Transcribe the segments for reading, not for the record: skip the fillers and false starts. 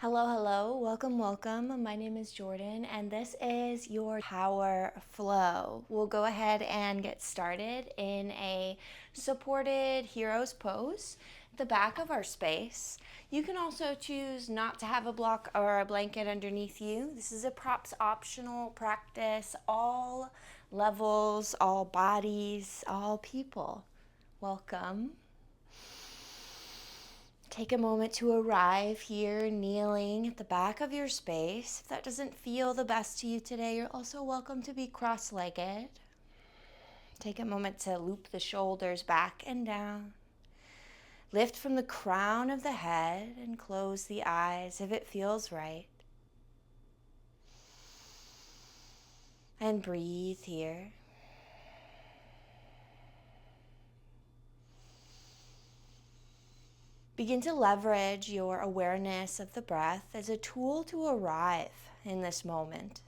Hello, hello, welcome. My name is Jordan, and this is your power flow. We'll go ahead and get started in a supported hero's pose at the back of our space. You can also choose not to have a block or a blanket underneath you. This is a props optional practice, all levels, all bodies, all people. Welcome. Take a moment to arrive here, kneeling at the back of your space. If that doesn't feel the best to you today, you're also welcome to be cross-legged. Take a moment to loop the shoulders back and down. Lift from the crown of the head and close the eyes if it feels right. And breathe here. Begin to leverage your awareness of the breath as a tool to arrive in this moment.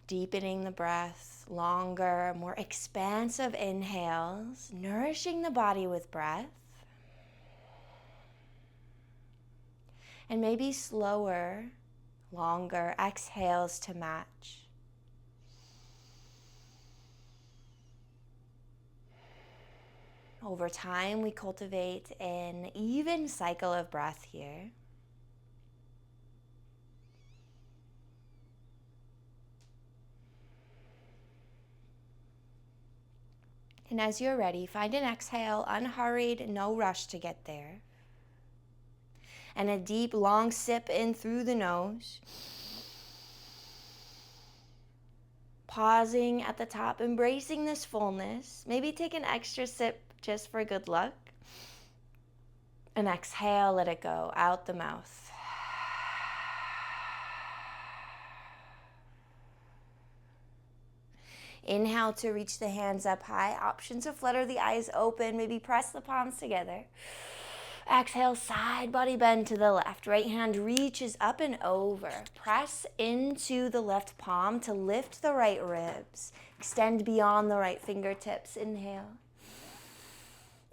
Deepening the breath, longer, more expansive inhales, nourishing the body with breath. And maybe slower, longer exhales to match. Over time, we cultivate an even cycle of breath here. And as you're ready, find an exhale, unhurried, no rush to get there. And a deep, long sip in through the nose. Pausing at the top, embracing this fullness. Maybe take an extra sip just for good luck. And exhale, let it go out the mouth. Inhale to reach the hands up high. Option to flutter the eyes open. Maybe press the palms together. Exhale, side body bend to the left. Right hand reaches up and over. Press into the left palm to lift the right ribs. Extend beyond the right fingertips. Inhale.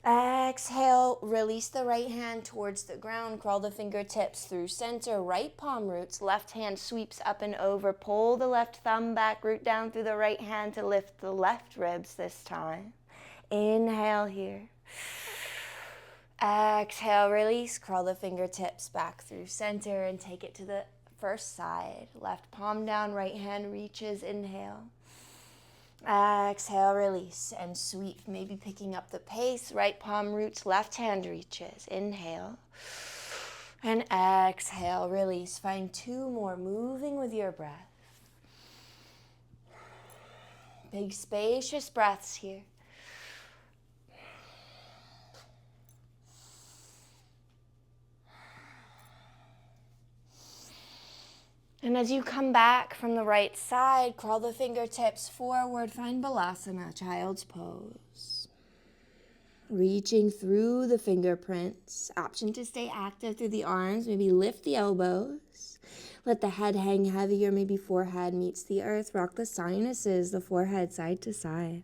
Exhale, release the right hand towards the ground. Crawl the fingertips through center. Right palm roots. Left hand sweeps up and over. Pull the left thumb back. Root down through the right hand to lift the left ribs this time. Inhale here. Exhale, release. Crawl the fingertips back through center and take it to the first side. Left palm down, right hand reaches. Inhale. Exhale, release, and sweep. Maybe picking up the pace. Right palm roots, left hand reaches. Inhale. And exhale, release. Find two more, moving with your breath. Big spacious breaths here. And as you come back from the right side, crawl the fingertips forward, find Balasana, child's pose. Reaching through the fingerprints, option to stay active through the arms, maybe lift the elbows. Let the head hang heavy, or maybe forehead meets the earth. Rock the sinuses, the forehead side to side.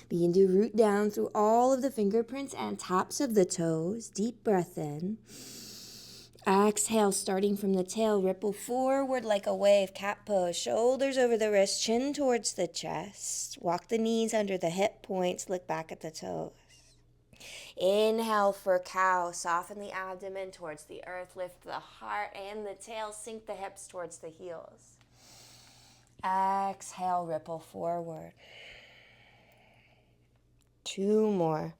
Begin to root down through all of the fingerprints and tops of the toes. Deep breath in. Exhale, starting from the tail, ripple forward like a wave. Cat pose, shoulders over the wrist, chin towards the chest. Walk the knees under the hip points, look back at the toes. Inhale for cow, soften the abdomen towards the earth, lift the heart and the tail, sink the hips towards the heels. Exhale, ripple forward. Two more.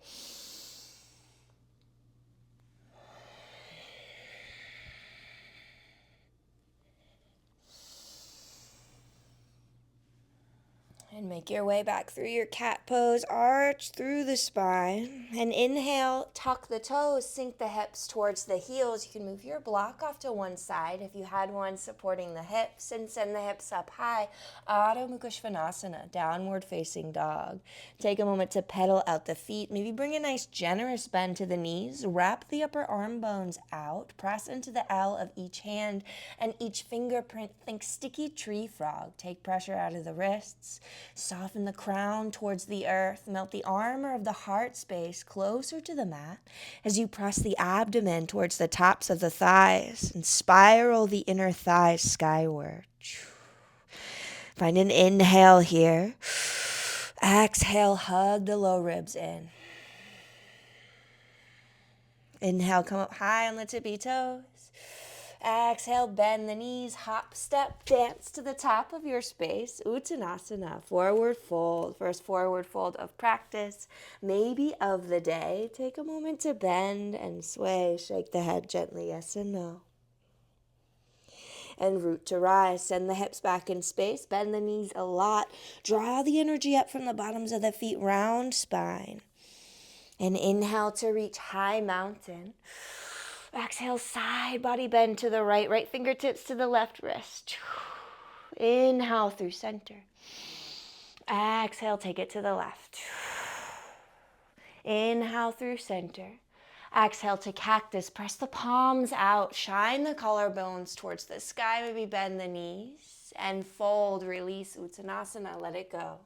And make your way back through your cat pose, arch through the spine. And inhale, tuck the toes, sink the hips towards the heels. You can move your block off to one side if you had one supporting the hips, and send the hips up high. Adho Mukha Svanasana, downward facing dog. Take a moment to pedal out the feet. Maybe bring a nice generous bend to the knees. Wrap the upper arm bones out. Press into the L of each hand and each fingerprint. Think sticky tree frog. Take pressure out of the wrists. Soften the crown towards the earth. Melt the armor of the heart space closer to the mat as you press the abdomen towards the tops of the thighs and spiral the inner thighs skyward. Find an inhale here. Exhale, hug the low ribs in. Inhale, come up high on the tippy toes. Exhale, bend the knees, hop, step, dance to the top of your space. Uttanasana, forward fold. First forward fold of practice, maybe of the day. Take a moment to bend and sway. Shake the head gently, yes and no. And root to rise. Send the hips back in space. Bend the knees a lot. Draw the energy up from the bottoms of the feet. Round spine. And inhale to reach high mountain. Exhale, side body bend to the right. Right fingertips to the left wrist. Inhale through center. Exhale, take it to the left. Inhale through center. Exhale to cactus. Press the palms out. Shine the collarbones towards the sky. Maybe bend the knees. And fold, release, Uttanasana. Let it go.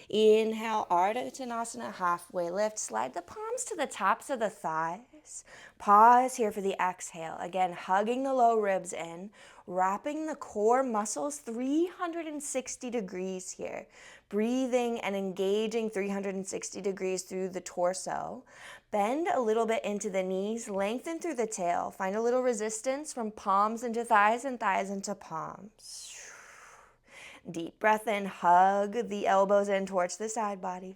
Inhale, Ardha Uttanasana, halfway lift. Slide the palms to the tops of the thighs. Pause here for the exhale. Again, hugging the low ribs in. Wrapping the core muscles 360 degrees here. Breathing and engaging 360 degrees through the torso. Bend a little bit into the knees. Lengthen through the tail. Find a little resistance from palms into thighs and thighs into palms. Deep breath in, hug the elbows in towards the side body.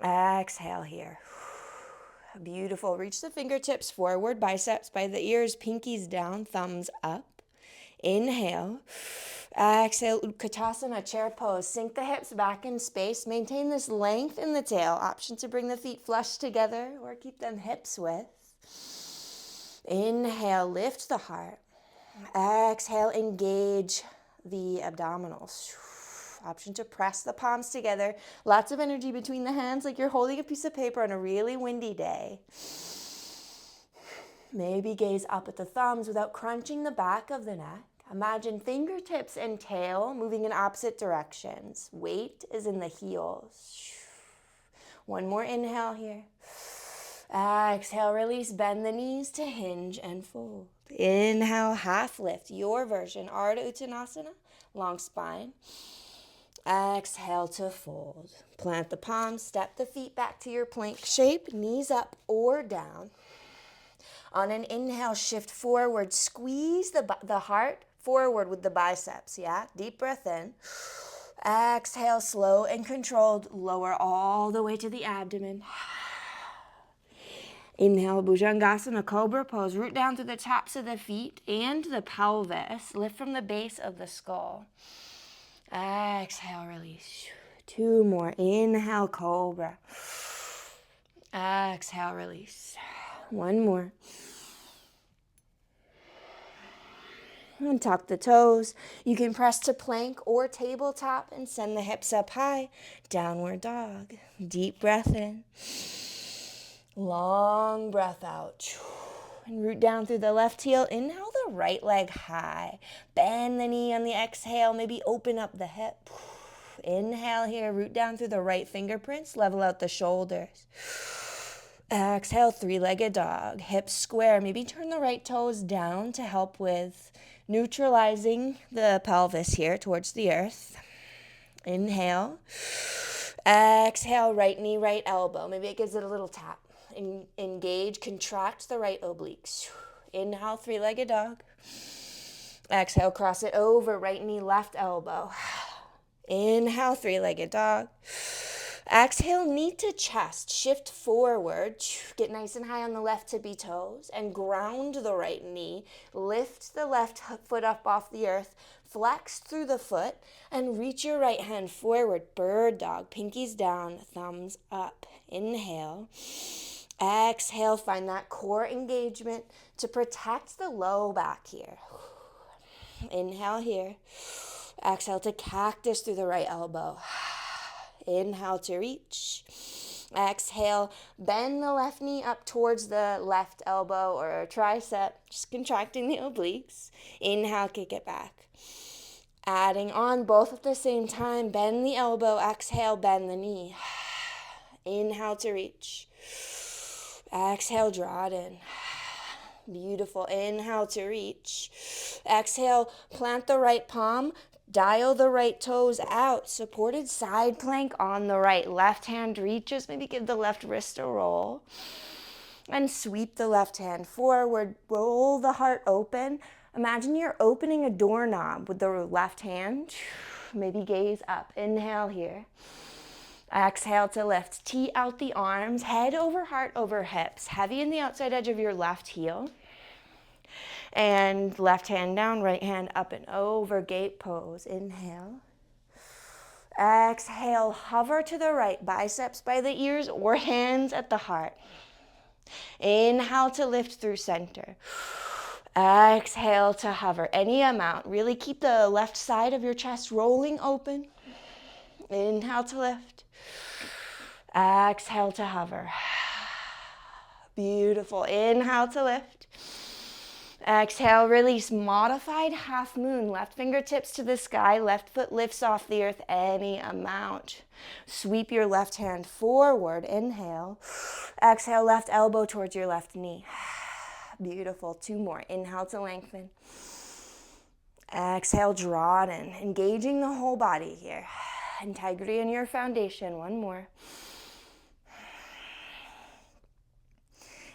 Exhale here. Beautiful. Reach the fingertips forward, biceps by the ears, pinkies down, thumbs up. Inhale. Exhale, Utkatasana, chair pose. Sink the hips back in space. Maintain this length in the tail. Option to bring the feet flush together or keep them hips width. Inhale, lift the heart. Exhale, engage the abdominals. Option to press the palms together. Lots of energy between the hands like you're holding a piece of paper on a really windy day. Maybe gaze up at the thumbs without crunching the back of the neck. Imagine fingertips and tail moving in opposite directions. Weight is in the heels. One more inhale here. Exhale, release, bend the knees to hinge and fold. Inhale, half lift, your version, Ardha Uttanasana, long spine. Exhale to fold. Plant the palms, step the feet back to your plank shape, knees up or down. On an inhale, shift forward, squeeze the heart forward with the biceps, yeah? Deep breath in. Exhale, slow and controlled, lower all the way to the abdomen. Inhale, Bhujangasana, Cobra Pose. Root down through the tops of the feet and the pelvis. Lift from the base of the skull. Exhale, release. Two more. Inhale, Cobra. Exhale, release. One more. And tuck the toes. You can press to plank or tabletop and send the hips up high. Downward dog. Deep breath in. Long breath out. And root down through the left heel. Inhale the right leg high. Bend the knee on the exhale. Maybe open up the hip. Inhale here. Root down through the right fingerprints. Level out the shoulders. Exhale, three-legged dog. Hips square. Maybe turn the right toes down to help with neutralizing the pelvis here towards the earth. Inhale. Exhale, right knee, right elbow. Maybe it gives it a little tap. Engage, contract the right obliques. Inhale, three-legged dog. Exhale, cross it over, right knee, left elbow. Inhale, three-legged dog. Exhale, knee to chest. Shift forward. Get nice and high on the left tippy toes and ground the right knee. Lift the left foot up off the earth. Flex through the foot and reach your right hand forward. Bird dog. Pinkies down, thumbs up. Inhale. Exhale, find that core engagement to protect the low back here. Inhale here. Exhale to cactus through the right elbow. Inhale to reach. Exhale, bend the left knee up towards the left elbow or tricep, just contracting the obliques. Inhale, kick it back. Adding on both at the same time. Bend the elbow. Exhale, bend the knee. Inhale to reach. Exhale, draw it in. Beautiful. Inhale to reach. Exhale, plant the right palm. Dial the right toes out. Supported side plank on the right. Left hand reaches. Maybe give the left wrist a roll. And sweep the left hand forward. Roll the heart open. Imagine you're opening a doorknob with the left hand. Maybe gaze up. Inhale here. Exhale to lift. Tee out the arms. Head over heart over hips. Heavy in the outside edge of your left heel. And left hand down, right hand up and over, gate pose. Inhale. Exhale, hover to the right, biceps by the ears or hands at the heart. Inhale to lift through center. Exhale to hover, any amount. Really keep the left side of your chest rolling open. Inhale to lift. Exhale to hover. Beautiful. Inhale to lift. Exhale, release. Modified half moon. Left fingertips to the sky. Left foot lifts off the earth any amount. Sweep your left hand forward. Inhale. Exhale, left elbow towards your left knee. Beautiful. 2 more. Inhale to lengthen. Exhale, draw it in. Engaging the whole body here. Integrity in your foundation. 1 more.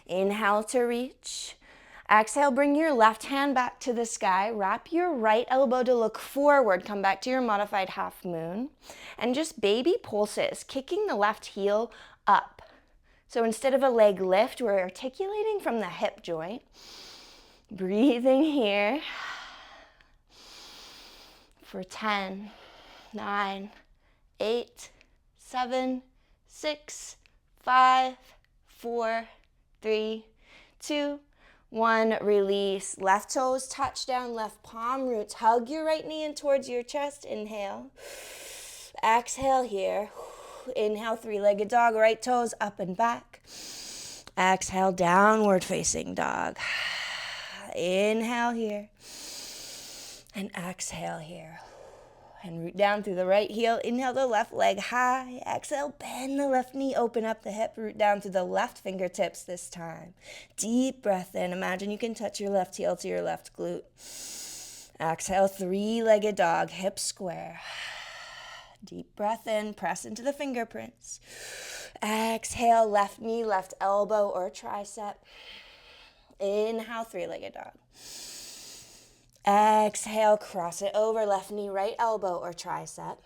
Inhale to reach. Exhale, bring your left hand back to the sky. Wrap your right elbow to look forward. Come back to your modified half moon. And just baby pulses, kicking the left heel up. So instead of a leg lift, we're articulating from the hip joint. Breathing here for 10, 9, 8, 7, 6, 5, 4, 3, 2, 1, release. Left toes touch down, left palm roots. Hug your right knee in towards your chest. Inhale. Exhale here. Inhale, 3-legged dog. Right toes up and back. Exhale, downward facing dog. Inhale here. And exhale here. And root down through the right heel. Inhale the left leg high. Exhale, bend the left knee, open up the hip. Root down through the left fingertips this time. Deep breath in. Imagine you can touch your left heel to your left glute. Exhale, 3-legged dog, hips square. Deep breath in, press into the fingerprints. Exhale, left knee, left elbow or tricep. Inhale, 3-legged dog. Exhale, cross it over, left knee, right elbow or tricep.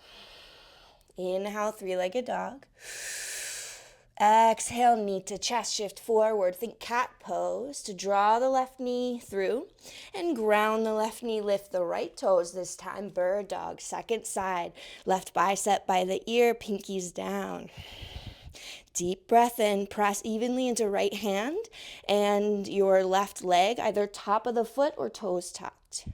Inhale, 3-legged dog. Exhale, knee to chest, shift forward. Think cat pose to draw the left knee through and ground the left knee, lift the right toes this time. Bird dog, second side. Left bicep by the ear, pinkies down. Deep breath in, press evenly into right hand and your left leg, either top of the foot or toes tucked.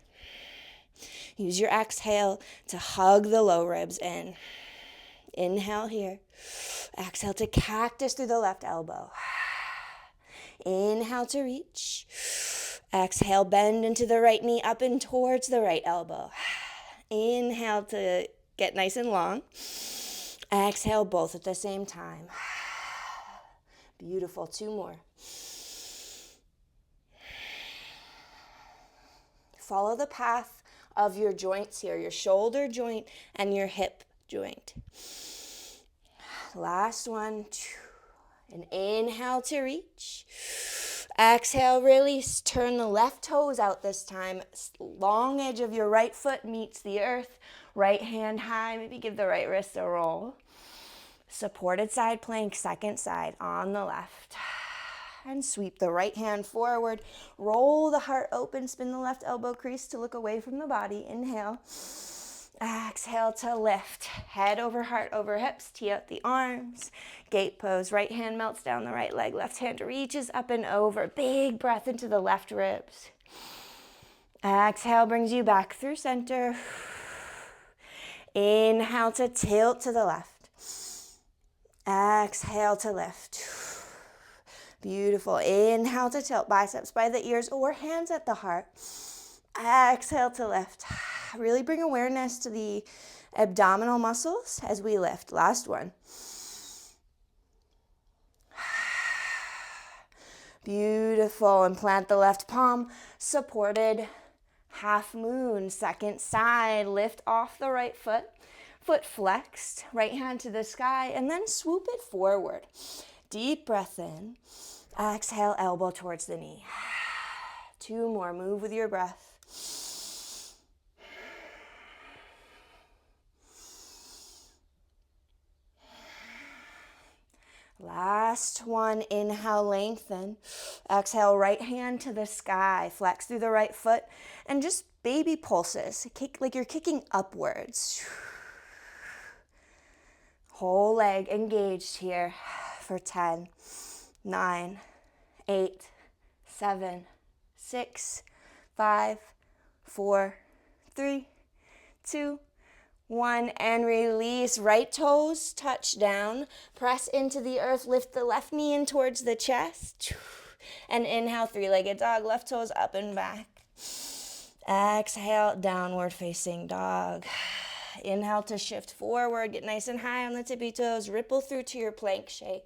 Use your exhale to hug the low ribs in. Inhale here. Exhale to cactus through the left elbow. Inhale to reach. Exhale, bend into the right knee, up and towards the right elbow. Inhale to get nice and long. Exhale, both at the same time. Beautiful. 2 more. Follow the path of your joints here, your shoulder joint and your hip joint. Last one. And inhale to reach. Exhale, release. Turn the left toes out this time. Long edge of your right foot meets the earth. Right hand high. Maybe give the right wrist a roll. Supported side plank, second side on the left. And sweep the right hand forward. Roll the heart open. Spin the left elbow crease to look away from the body. Inhale. Exhale to lift. Head over heart over hips. Tee out the arms. Gate pose. Right hand melts down the right leg. Left hand reaches up and over. Big breath into the left ribs. Exhale brings you back through center. Inhale to tilt to the left. Exhale to lift. Beautiful. Inhale to tilt, biceps by the ears or hands at the heart. Exhale to lift. Really bring awareness to the abdominal muscles as we lift. Last one. Beautiful. And plant the left palm, supported half moon. Second side, lift off the right foot. Foot flexed, right hand to the sky, and then swoop it forward. Deep breath in. Exhale, elbow towards the knee. 2 more. Move with your breath. Last one. Inhale, lengthen. Exhale, right hand to the sky. Flex through the right foot and just baby pulses. Kick like you're kicking upwards. Whole leg engaged here for 10, 9, 8, 7, 6, 5, 4, 3, 2, 1, and release. Right toes touch down. Press into the earth. Lift the left knee in towards the chest. And inhale, 3-legged dog. Left toes up and back. Exhale, downward facing dog. Inhale to shift forward. Get nice and high on the tippy toes. Ripple through to your plank shape.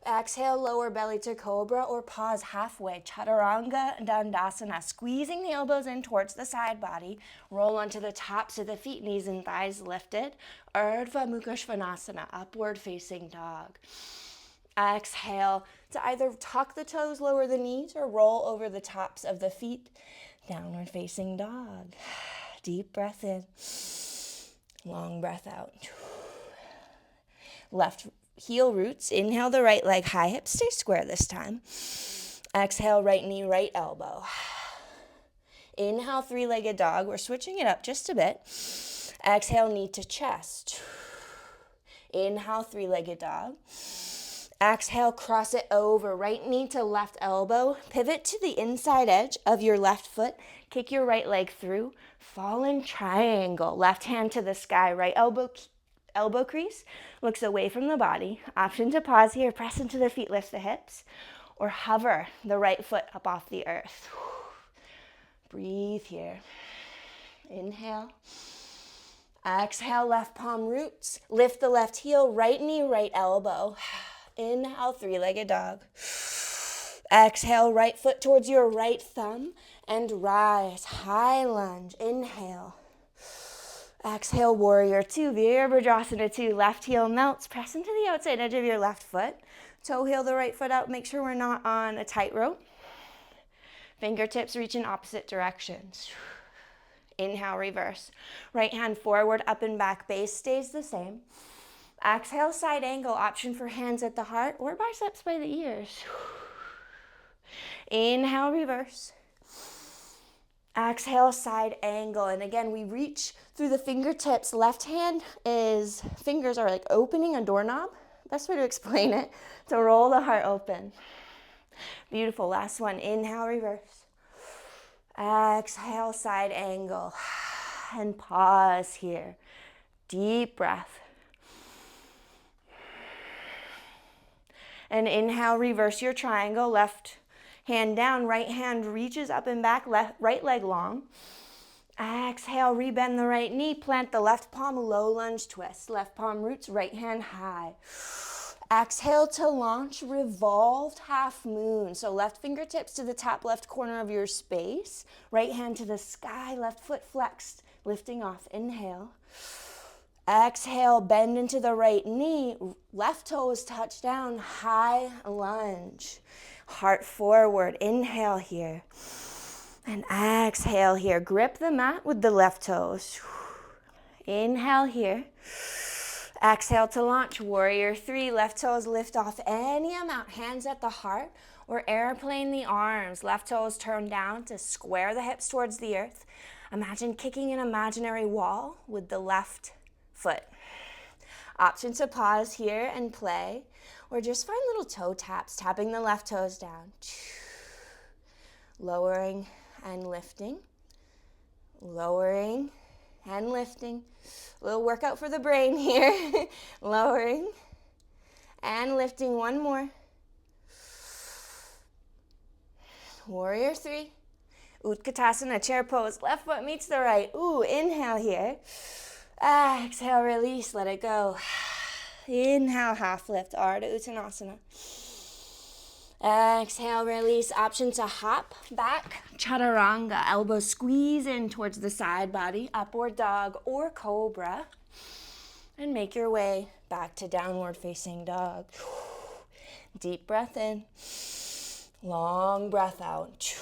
Exhale, lower belly to cobra or pause halfway. Chaturanga Dandasana. Squeezing the elbows in towards the side body. Roll onto the tops of the feet, knees and thighs lifted. Urdhva Mukha Svanasana. Upward facing dog. Exhale to either tuck the toes, lower the knees, or roll over the tops of the feet. Downward facing dog. Deep breath in. Long breath out. Left heel roots. Inhale the right leg high, hips stay square this time. Exhale, right knee, right elbow. Inhale, 3-legged dog. We're switching it up just a bit. Exhale, knee to chest. Inhale, 3-legged dog. Exhale, cross it over. Right knee to left elbow. Pivot to the inside edge of your left foot. Kick your right leg through. Fallen triangle. Left hand to the sky. Right elbow crease looks away from the body. Option to pause here. Press into the feet. Lift the hips. Or hover the right foot up off the earth. Breathe here. Inhale. Exhale, left palm roots. Lift the left heel. Right knee, right elbow. Inhale, 3-legged dog. Exhale, right foot towards your right thumb and rise. High lunge. Inhale. Exhale, warrior 2. Virabhadrasana 2. Left heel melts. Press into the outside edge of your left foot. Toe heel the right foot out. Make sure we're not on a tightrope. Fingertips reach in opposite directions. Inhale, reverse. Right hand forward, up and back. Base stays the same. Exhale, side angle. Option for hands at the heart or biceps by the ears. Inhale, reverse. Exhale, side angle. And again, we reach through the fingertips. Left hand fingers are like opening a doorknob. Best way to explain it, to roll the heart open. Beautiful. Last one. Inhale, reverse. Exhale, side angle. And pause here. Deep breath. And inhale, reverse your triangle. Left hand down, right hand reaches up and back, right leg long. Exhale, rebend the right knee, plant the left palm, low lunge twist. Left palm roots, right hand high. Exhale to launch, revolved half moon. So left fingertips to the top left corner of your space. Right hand to the sky, left foot flexed, lifting off. Inhale. Exhale, bend into the right knee. Left toes touch down, high lunge. Heart forward. Inhale here. And exhale here. Grip the mat with the left toes. Inhale here. Exhale to launch. Warrior 3. Left toes lift off any amount. Hands at the heart or airplane the arms. Left toes turn down to square the hips towards the earth. Imagine kicking an imaginary wall with the left foot. Option to pause here and play, or just find little toe taps, tapping the left toes down. Lowering and lifting. Lowering and lifting. A little workout for the brain here. Lowering and lifting. One more. Warrior 3. Utkatasana, chair pose. Left foot meets the right. Ooh, inhale here. Exhale, release, let it go. Inhale, half lift, Ardha Uttanasana. Exhale, release. Option to hop back, chaturanga. Elbows squeeze in towards the side body, upward dog or cobra. And make your way back to downward facing dog. Deep breath in. Long breath out.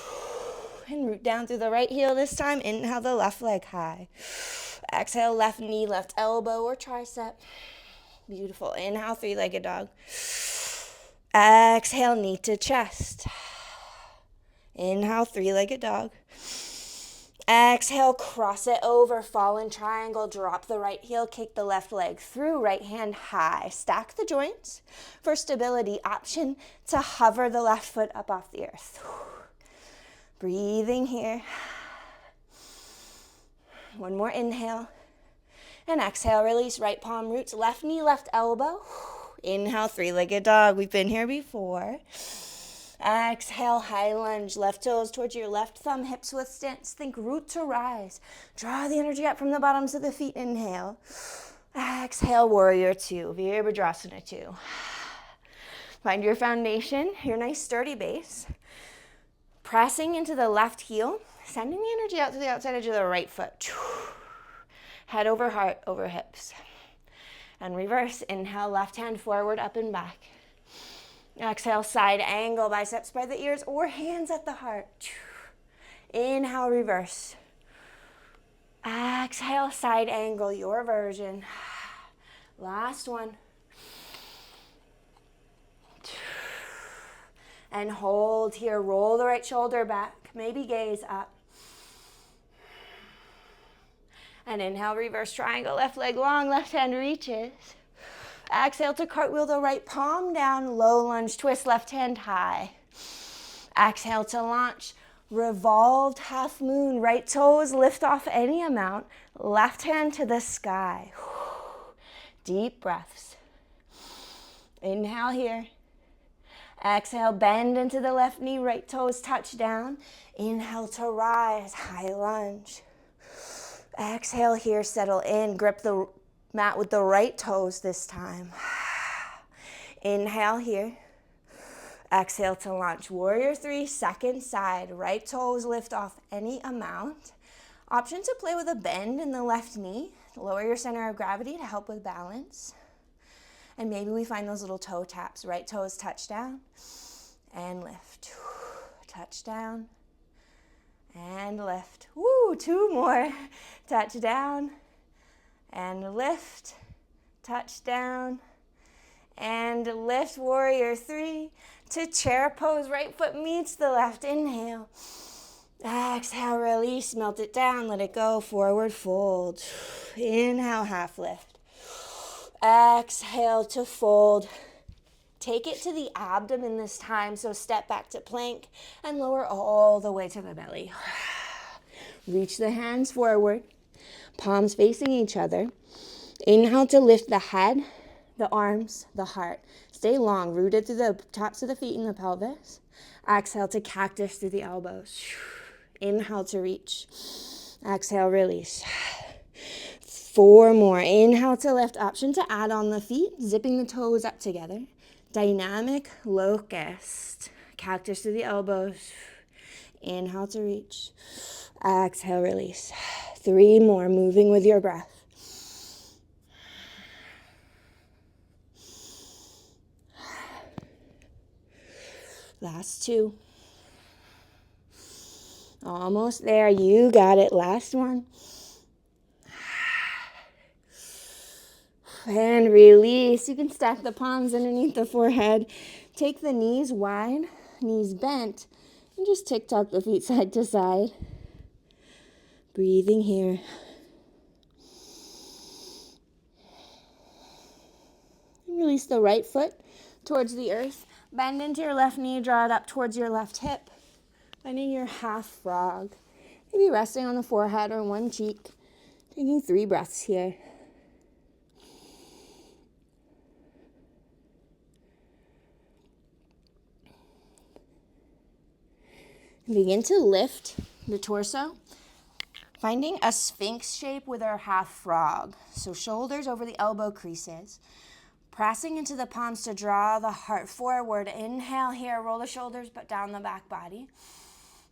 And root down through the right heel this time. Inhale the left leg high. Exhale, left knee, left elbow or tricep. Beautiful. Inhale, three-legged dog. Exhale, knee to chest. Inhale, three-legged dog. Exhale, cross it over, fallen triangle, drop the right heel, kick the left leg through, right hand high. Stack the joints. For stability, option to hover the left foot up off the earth. Breathing here. One more inhale. And exhale, release, right palm roots, left knee, left elbow. Inhale, three-legged dog. We've been here before. Exhale, high lunge, left toes towards your left thumb, hips width stance. Think root to rise. Draw the energy up from the bottoms of the feet. Inhale. Exhale, warrior two, Virabhadrasana 2. Find your foundation, your nice sturdy base. Pressing into the left heel, sending the energy out to the outside edge of the right foot. Head over heart, over hips. And reverse, inhale, left hand forward, up and back. Exhale, side angle, biceps by the ears or hands at the heart. Inhale, reverse. Exhale, side angle, your version. Last one. And hold here, roll the right shoulder back, maybe gaze up. And inhale, reverse triangle, left leg long, left hand reaches. Exhale to cartwheel the right palm down, low lunge, twist left hand high. Exhale to launch, revolved half moon, right toes lift off any amount, left hand to the sky. Deep breaths. Inhale here. Exhale, bend into the left knee, right toes touch down. Inhale to rise, high lunge. Exhale here, settle in, grip the mat with the right toes this time. Inhale here. Exhale to launch. Warrior 3, second side. Right toes lift off any amount. Option to play with a bend in the left knee. Lower your center of gravity to help with balance. And maybe we find those little toe taps. Right toes touch down and lift. Touch down and lift. Woo, 2 more. Touch down and lift. Touch down and lift. Warrior 3 to chair pose. Right foot meets the left. Inhale. Exhale, release, melt it down, let it go. Forward fold. Inhale, half lift. Exhale to fold. Take it to the abdomen this time, so step back to plank and lower all the way to the belly. Reach the hands forward, palms facing each other. Inhale to lift the head, the arms, the heart. Stay long, rooted through the tops of the feet and the pelvis. Exhale to cactus through the elbows. Inhale to reach. Exhale, release. 4 more. Inhale to lift. Option to add on the feet, zipping the toes up together. Dynamic locust. Cactus through the elbows. Inhale to reach. Exhale, release. 3 more. Moving with your breath. Last 2. Almost there. You got it. Last one. And release. You can stack the palms underneath the forehead. Take the knees wide, knees bent, and just tick-tock the feet side to side. Breathing here. And release the right foot towards the earth. Bend into your left knee, draw it up towards your left hip. Finding your half frog. Maybe resting on the forehead or one cheek. Taking 3 breaths here. Begin to lift the torso. Finding a sphinx shape with our half frog. So shoulders over the elbow creases. Pressing into the palms to draw the heart forward. Inhale here, roll the shoulders but down the back body.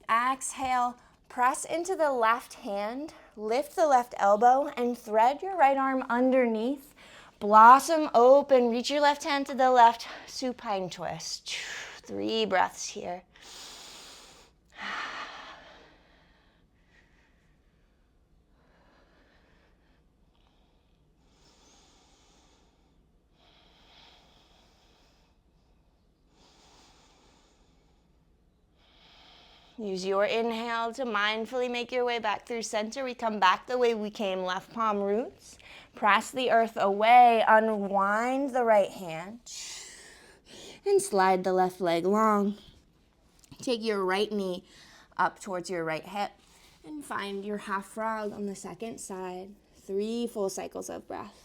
Exhale, press into the left hand, lift the left elbow, and thread your right arm underneath. Blossom open, reach your left hand to the left, supine twist. 3 breaths here. Use your inhale to mindfully make your way back through center. We come back the way we came, left palm roots. Press the earth away, unwind the right hand, and slide the left leg long. Take your right knee up towards your right hip, and find your half frog on the second side. 3 full cycles of breath.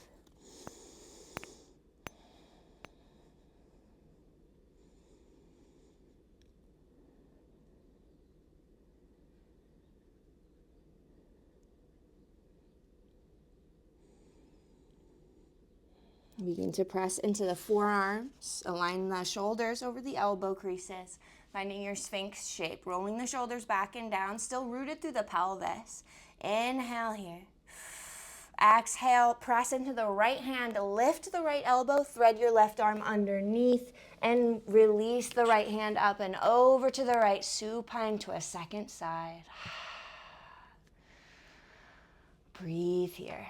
Begin to press into the forearms. Align the shoulders over the elbow creases. Finding your sphinx shape. Rolling the shoulders back and down. Still rooted through the pelvis. Inhale here. Exhale. Press into the right hand. Lift the right elbow. Thread your left arm underneath. And release the right hand up and over to the right. Supine twist. Second side. Breathe here.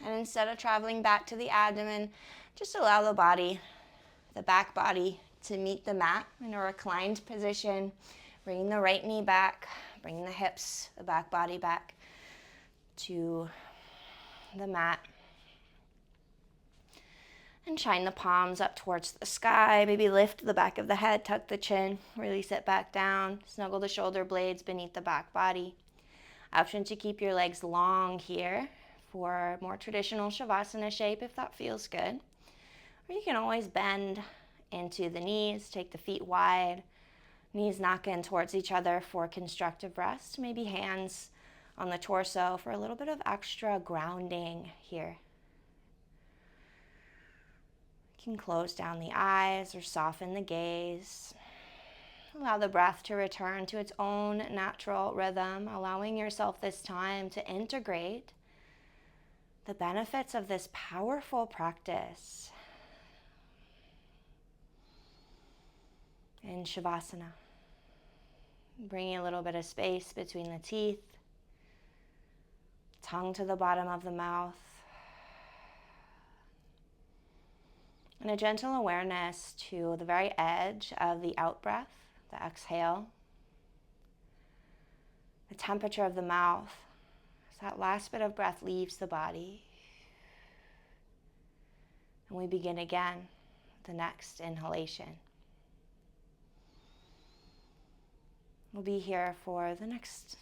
And instead of traveling back to the abdomen, just allow the body, the back body, to meet the mat in a reclined position. Bringing the right knee back, bringing the hips, the back body back to the mat. And shine the palms up towards the sky. Maybe lift the back of the head, tuck the chin, release it back down. Snuggle the shoulder blades beneath the back body. Option to keep your legs long here for more traditional Shavasana shape if that feels good. Or you can always bend into the knees, take the feet wide, knees knock in towards each other for constructive rest. Maybe hands on the torso for a little bit of extra grounding here. You can close down the eyes or soften the gaze. Allow the breath to return to its own natural rhythm, allowing yourself this time to integrate the benefits of this powerful practice in Shavasana. Bringing a little bit of space between the teeth, tongue to the bottom of the mouth, and a gentle awareness to the very edge of the out-breath, the exhale, the temperature of the mouth. That last bit of breath leaves the body. And we begin again, the next inhalation. We'll be here for the next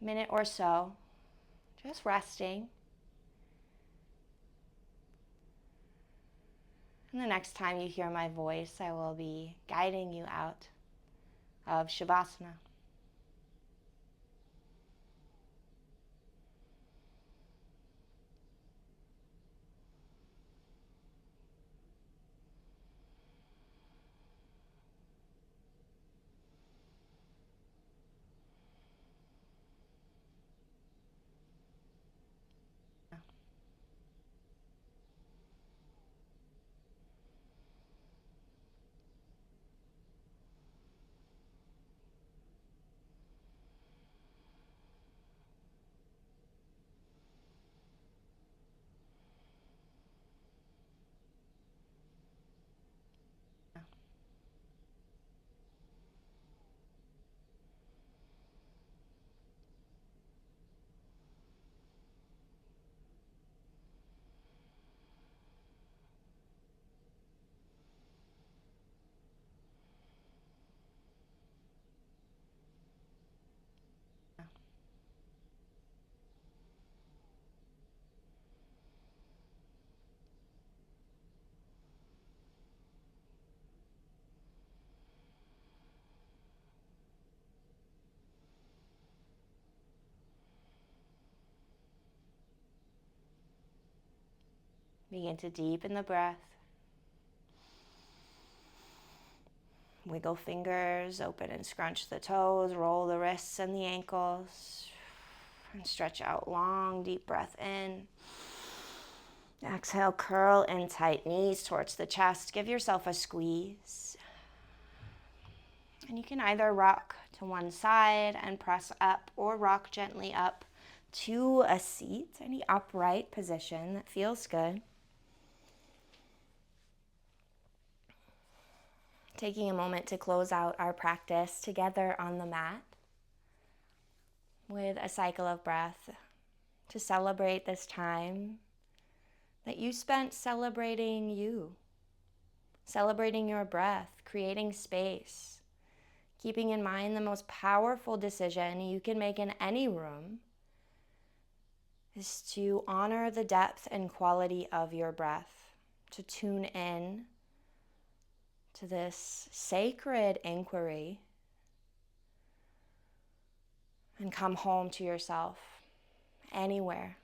minute or so, just resting. And the next time you hear my voice, I will be guiding you out of Shavasana. Begin to deepen the breath. Wiggle fingers, open and scrunch the toes, roll the wrists and the ankles, and stretch out long, deep breath in. Exhale, curl in tight, knees towards the chest. Give yourself a squeeze. And you can either rock to one side and press up, or rock gently up to a seat, any upright position that feels good. Taking a moment to close out our practice together on the mat with a cycle of breath to celebrate this time that you spent celebrating you, celebrating your breath, creating space, keeping in mind the most powerful decision you can make in any room is to honor the depth and quality of your breath, to tune in to this sacred inquiry and come home to yourself anywhere,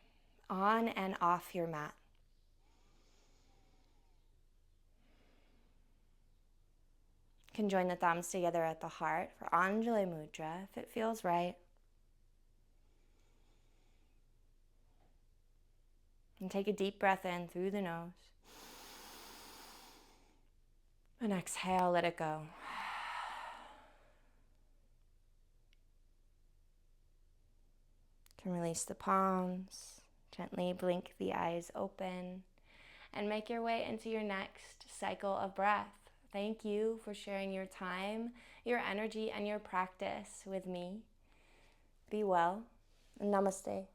on and off your mat. You can join the thumbs together at the heart for Anjali Mudra if it feels right. And take a deep breath in through the nose. And exhale, let it go. You can release the palms, gently blink the eyes open, and make your way into your next cycle of breath. Thank you for sharing your time, your energy, and your practice with me. Be well, and namaste.